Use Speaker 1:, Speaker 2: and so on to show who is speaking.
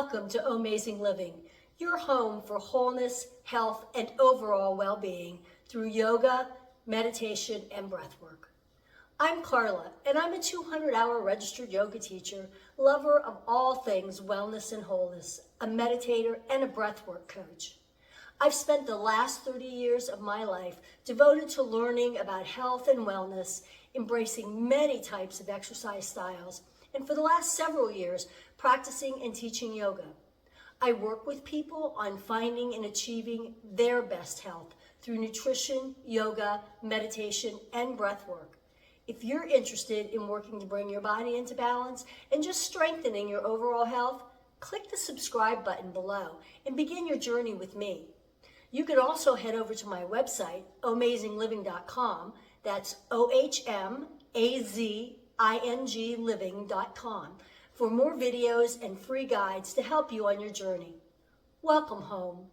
Speaker 1: Welcome to OhmAzing Living, your home for wholeness, health, and overall well-being through yoga, meditation, and breathwork. I'm Carla, and I'm a 200-hour registered yoga teacher, lover of all things wellness and wholeness, a meditator, and a breathwork coach. I've spent the last 30 years of my life devoted to learning about health and wellness, embracing many types of exercise styles, and for the last several years, practicing and teaching yoga. I work with people on finding and achieving their best health through nutrition, yoga, meditation, and breathwork. If you're interested in working to bring your body into balance and just strengthening your overall health, click the subscribe button below and begin your journey with me. You can also head over to my website, ohmazingliving.com. That's OhmAzing Living.com for more videos and free guides to help you on your journey. Welcome home.